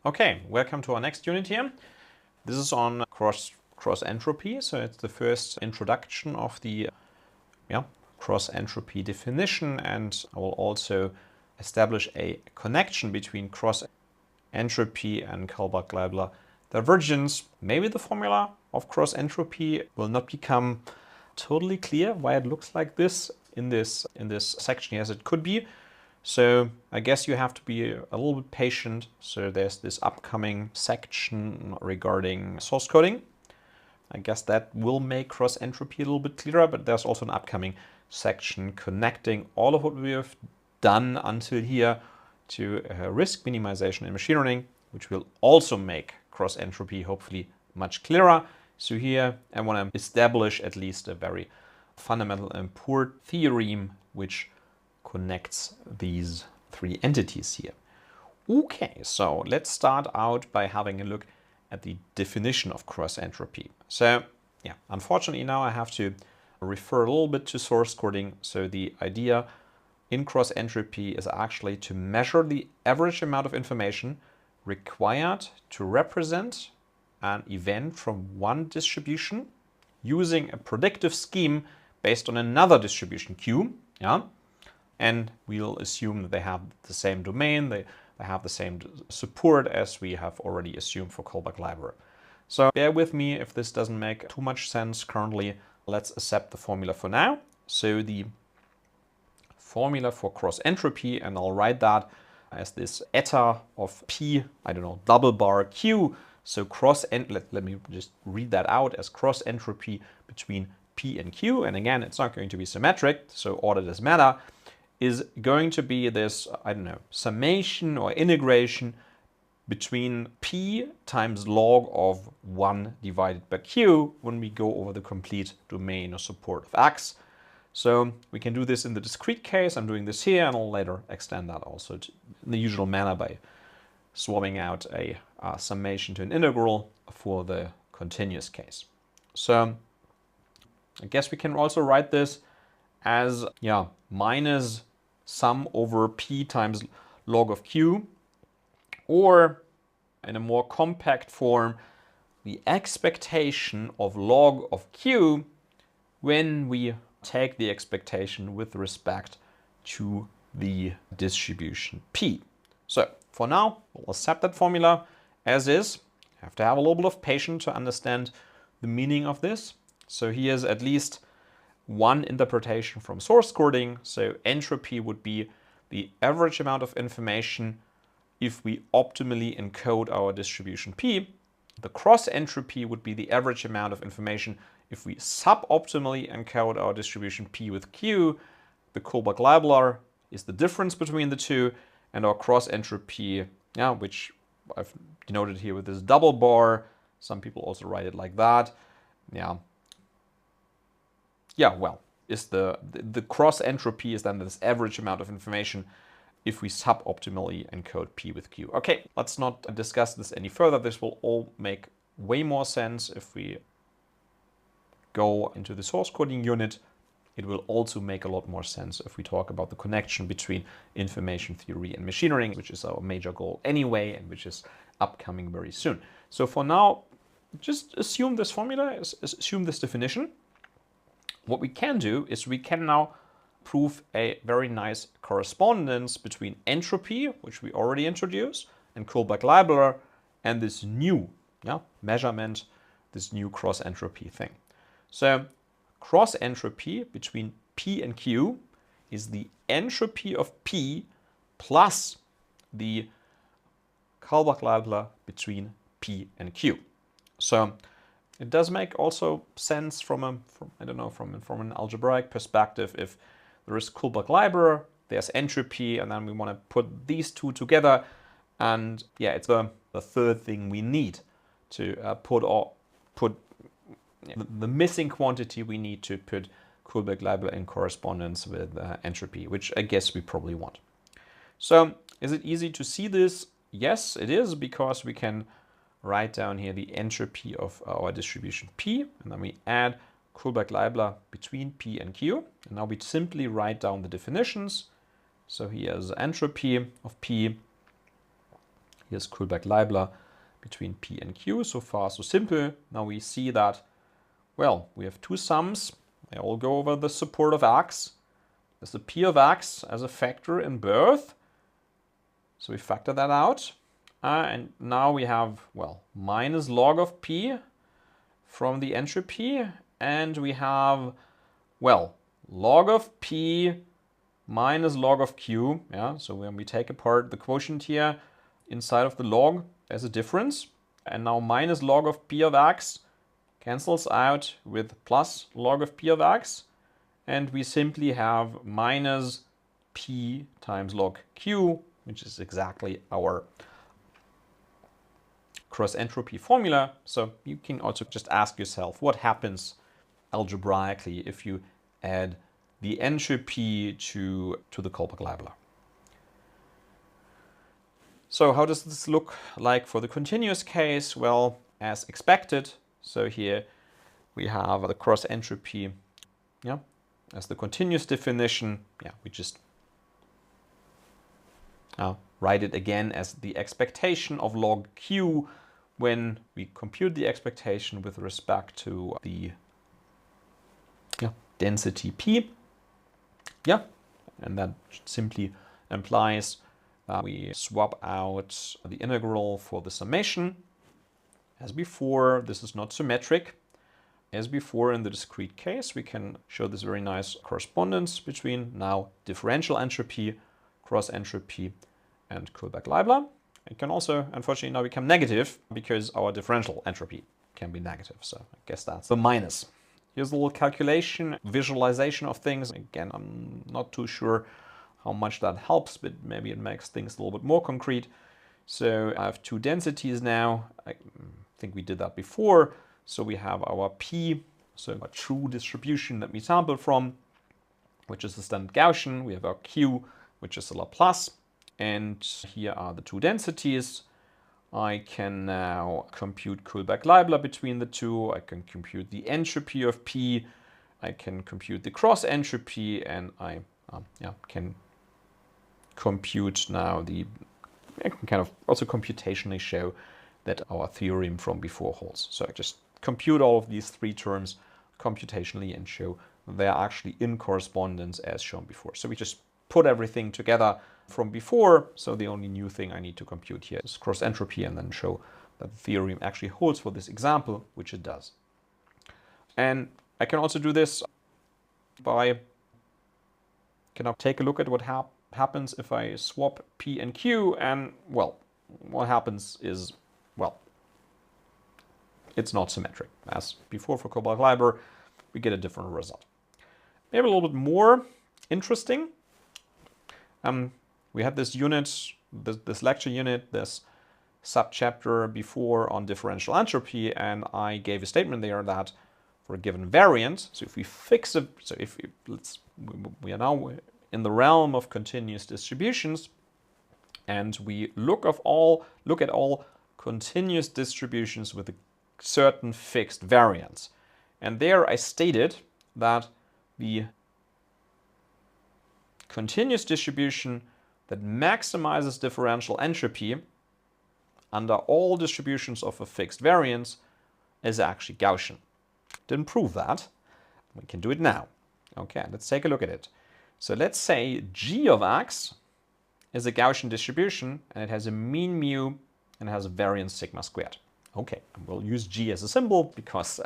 Okay, welcome to our next unit here. This is on cross entropy, so it's the first introduction of the cross entropy definition, and I will also establish a connection between cross entropy and Kullback-Leibler divergence. Maybe the formula of cross entropy will not become totally clear why it looks like this in this section. Yes, it could be. So I guess you have to be a little bit patient. So there's this upcoming section regarding source coding. I guess that will make cross entropy a little bit clearer, but there's also an upcoming section connecting all of what we have done until here to risk minimization in machine learning, which will also make cross entropy hopefully much clearer. So here I want to establish at least a very fundamental and important theorem which connects these three entities here. Okay, so let's start out by having a look at the definition of cross entropy. So yeah, unfortunately now I have to refer a little bit to source coding. So the idea in cross entropy is actually to measure the average amount of information required to represent an event from one distribution using a predictive scheme based on another distribution Q. Yeah. And we'll assume that they have the same domain, they have the same support as we have already assumed for Kullback-Leibler. So bear with me if this doesn't make too much sense currently. Let's accept the formula for now. So the formula for cross entropy, and I'll write that as this eta of P, I don't know, double bar Q. So let me just read that out as cross entropy between P and Q. And again, it's not going to be symmetric, so order doesn't matter. Is going to be this, I don't know, summation or integration between P times log of 1 divided by Q when we go over the complete domain or support of X. So we can do this in the discrete case. I'm doing this here, and I'll later extend that also in the usual manner by swapping out a summation to an integral for the continuous case. So I guess we can also write this as minus sum over P times log of Q, or in a more compact form, the expectation of log of Q when we take the expectation with respect to the distribution P. So for now, we'll accept that formula as is. You have to have a little bit of patience to understand the meaning of this. So here's at least one interpretation from source coding. So entropy would be the average amount of information if we optimally encode our distribution P. The cross entropy would be the average amount of information if we suboptimally encode our distribution P with Q. The Kullback-Leibler is the difference between the two, and our cross entropy, which I've denoted here with this double bar. Some people also write it like that. Is the cross entropy is then this average amount of information if we suboptimally encode P with Q. Okay, let's not discuss this any further. This will all make way more sense if we go into the source coding unit. It will also make a lot more sense if we talk about the connection between information theory and machine learning, which is our major goal anyway, and which is upcoming very soon. So for now, just assume this formula, assume this definition. What we can do is we can now prove a very nice correspondence between entropy, which we already introduced, and Kullback-Leibler, and this new measurement, this new cross entropy thing. So cross entropy between P and Q is the entropy of P plus the Kullback-Leibler between P and Q. So it does make also sense from an algebraic perspective. If there is Kullback-Leibler, there's entropy, and then we want to put these two together, and it's the third thing we need to put the missing quantity we need to put Kullback-Leibler in correspondence with entropy, which I guess we probably want. So is it easy to see this? Yes, it is, because we can write down here the entropy of our distribution P, and then we add Kullback-Leibler between P and Q. And now we simply write down the definitions. So here's entropy of P Here's Kullback-Leibler between P and Q. So far, so simple. Now we see that, well, we have two sums. They all go over the support of x. There's the P of x as a factor in both. So we factor that out. And now we have, well, minus log of P from the entropy. And we have, well, log of P minus log of Q. Yeah, so when we take apart the quotient here, inside of the log, there's a difference. And now minus log of P of x cancels out with plus log of P of x. And we simply have minus P times log Q, which is exactly our cross-entropy formula. So you can also just ask yourself, what happens algebraically if you add the entropy to the Kullback-Leibler? So how does this look like for the continuous case? Well, as expected. So here we have the cross-entropy, yeah, as the continuous definition. Yeah, we just write it again as the expectation of log Q when we compute the expectation with respect to the density P. Yeah, and that simply implies that we swap out the integral for the summation. As before, this is not symmetric. As before in the discrete case, we can show this very nice correspondence between now differential entropy, cross entropy, and Kullback-Leibler. It can also, unfortunately, now become negative because our differential entropy can be negative. So I guess that's the minus. Here's a little calculation, visualization of things. Again, I'm not too sure how much that helps, but maybe it makes things a little bit more concrete. So I have two densities now. I think we did that before. So we have our P, so a true distribution that we sampled from, which is the standard Gaussian. We have our Q, which is the Laplace. And here are the two densities. I can now compute Kullback-Leibler between the two. I can compute the entropy of P. I can compute the cross entropy, and I can compute now I can kind of also computationally show that our theorem from before holds. So I just compute all of these three terms computationally and show they're actually in correspondence as shown before. So we just put everything together from before. So the only new thing I need to compute here is cross entropy and then show that the theorem actually holds for this example, which it does. And I can also do this by take a look at what happens if I swap P and Q, and well, what happens is, well, it's not symmetric. As before for Kullback-Leibler, we get a different result. Maybe a little bit more interesting. We had this unit, this lecture unit, this subchapter before on differential entropy, and I gave a statement there that for a given variant, so if we fix it, so if we are now in the realm of continuous distributions, and we look at all continuous distributions with a certain fixed variance. And there I stated that the continuous distribution that maximizes differential entropy under all distributions of a fixed variance is actually Gaussian. Didn't prove that. We can do it now. Okay, let's take a look at it. So let's say g of x is a Gaussian distribution, and it has a mean mu and it has a variance sigma squared. Okay, and we'll use g as a symbol because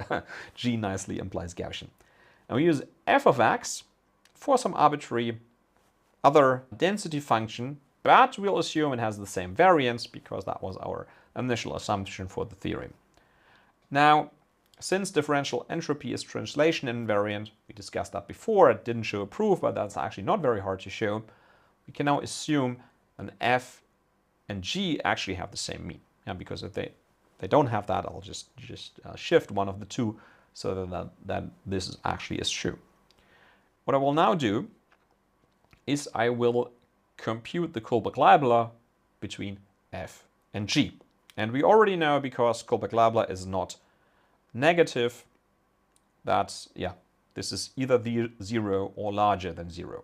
g nicely implies Gaussian. And we use f of x for some arbitrary other density function, but we'll assume it has the same variance because that was our initial assumption for the theorem. Now, since differential entropy is translation invariant, we discussed that before, it didn't show a proof, but that's actually not very hard to show. We can now assume an f and g actually have the same mean. Yeah, because if they don't have that, I'll just shift one of the two so that this actually is true. What I will now do is I will compute the Kullback-Leibler between f and g. And we already know, because Kullback-Leibler is not negative, that this is either the 0 or larger than 0.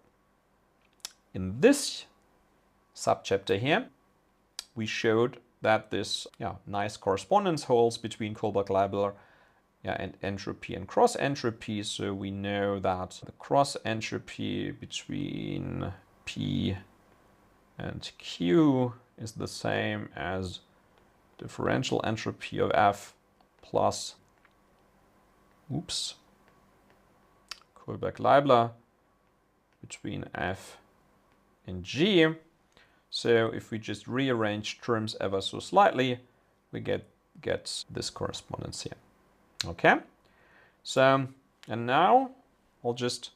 In this subchapter here, we showed that this nice correspondence holds between Kullback-Leibler and entropy and cross entropy. So we know that the cross entropy between P and Q is the same as differential entropy of F plus Kullback-Leibler between F and G. So if we just rearrange terms ever so slightly, we get this correspondence here. Okay, so, and now I'll just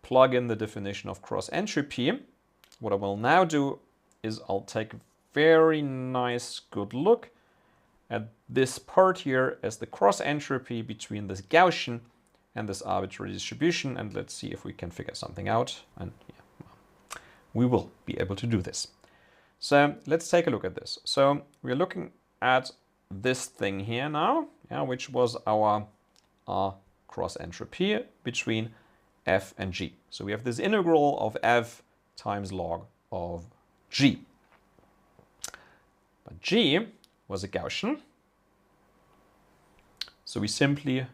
plug in the definition of cross entropy. What I will now do is I'll take a very nice good look at this part here as the cross entropy between this Gaussian and this arbitrary distribution, and let's see if we can figure something out. And we will be able to do this. So let's take a look at this. So we're looking at this thing here now, which was our cross entropy between F and G. So we have this integral of F times log of G. But G was a Gaussian. So we simply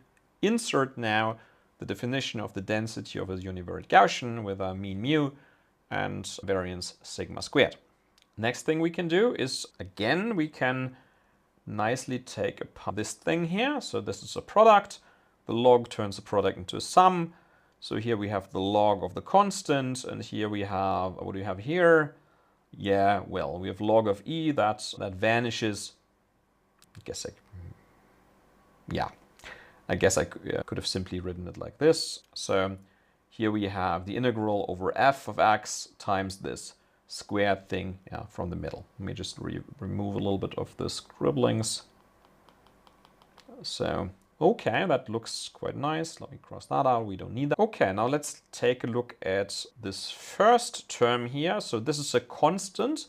insert now the definition of the density of a univariate Gaussian with a mean mu and variance sigma squared. Next thing we can do is, again, we can nicely take apart this thing here. So this is a product. The log turns the product into a sum. So here we have the log of the constant, and here we have, what do we have here? Yeah, well, we have log of E that vanishes. I guess I could have simply written it like this. So here we have the integral over f of x times this squared thing from the middle. Let me just remove a little bit of the scribblings. So, okay, that looks quite nice. Let me cross that out. We don't need that. Okay, now let's take a look at this first term here. So this is a constant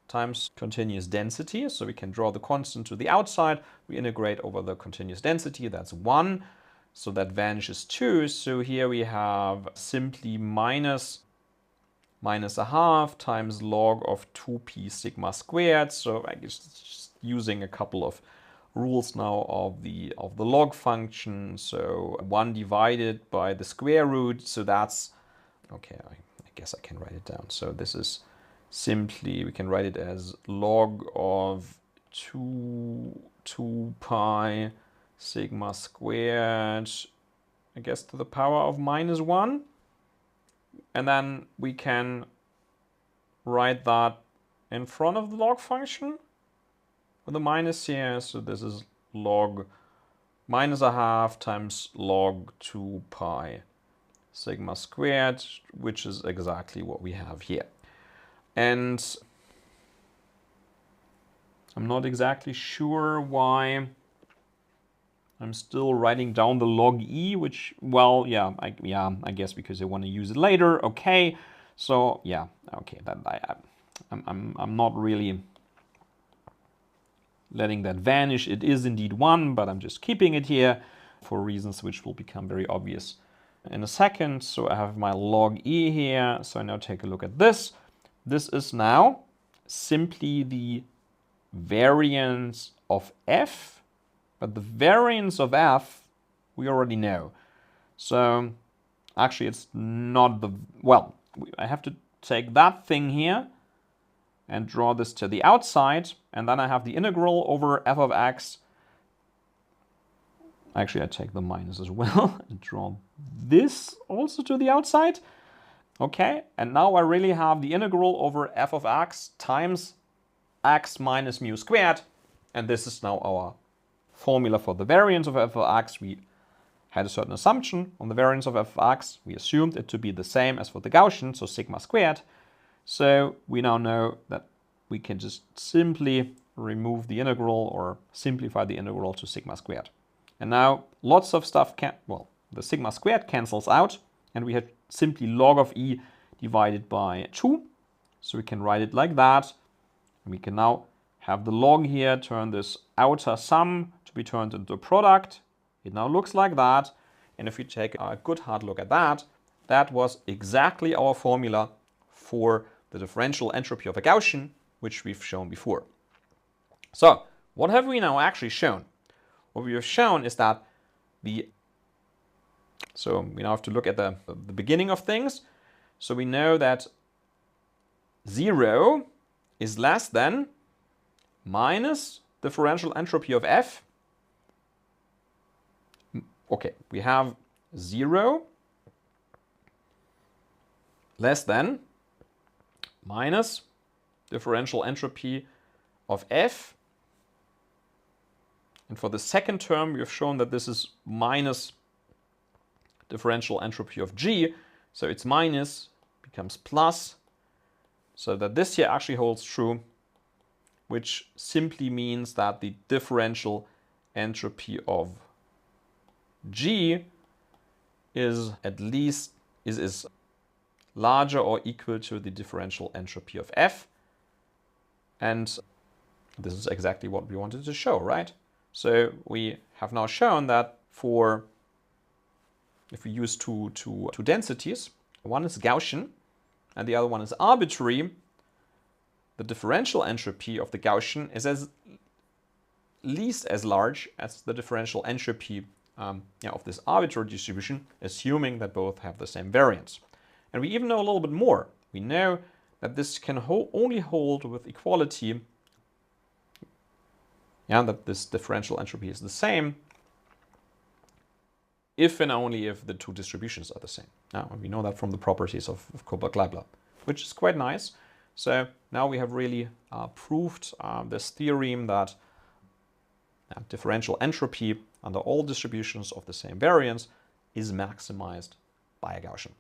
times continuous density. So we can draw the constant to the outside. We integrate over the continuous density. That's 1. So that vanishes 2. So here we have simply minus a half times log of 2p sigma squared. So I guess just using a couple of rules now of the log function. So 1 divided by the square root. So that's, okay, I guess I can write it down. So this is simply, we can write it as log of 2 pi sigma squared, I guess to the power of -1. And then we can write that in front of the log function with a minus here. So this is log minus a half times log 2 pi sigma squared, which is exactly what we have here. And I'm not exactly sure why I'm still writing down the log E, which, well, I guess because I want to use it later. Okay, so yeah, okay, that I'm not really letting that vanish. It is indeed 1, but I'm just keeping it here for reasons which will become very obvious in a second. So I have my log E here. So I now take a look at this. This is now simply the variance of F, but the variance of F we already know. So actually it's not the, well, I have to take that thing here and draw this to the outside, and then I have the integral over f of x. Actually, I take the minus as well and draw this also to the outside. Okay, and now I really have the integral over f of x times x minus mu squared, and this is now our formula for the variance of f of x. We had a certain assumption on the variance of f of x. We assumed it to be the same as for the Gaussian, so sigma squared. So we now know that we can just simply remove the integral or simplify the integral to sigma squared. And now lots of stuff the sigma squared cancels out, and we have simply log of e divided by 2. So we can write it like that. And we can now have the log here turn this outer sum to be turned into a product. It now looks like that. And if we take a good hard look at that, that was exactly our formula for the differential entropy of a Gaussian, which we've shown before. So what have we now actually shown? What we have shown is that so we now have to look at the beginning of things. So we know that 0 is less than minus differential entropy of F. Okay, we have 0 less than minus differential entropy of F. And for the second term, we have shown that this is minus differential entropy of G. So it's minus becomes plus. So that this here actually holds true, which simply means that the differential entropy of G is at least is larger or equal to the differential entropy of F. And this is exactly what we wanted to show, right? So we have now shown that if we use two densities, one is Gaussian and the other one is arbitrary, the differential entropy of the Gaussian is at least as large as the differential entropy of this arbitrary distribution, assuming that both have the same variance. And we even know a little bit more. We know that this can only hold with equality, that this differential entropy is the same if and only if the two distributions are the same. Now, we know that from the properties of Kullback-Leibler, which is quite nice. So now we have really proved this theorem that differential entropy under all distributions of the same variance is maximized by a Gaussian.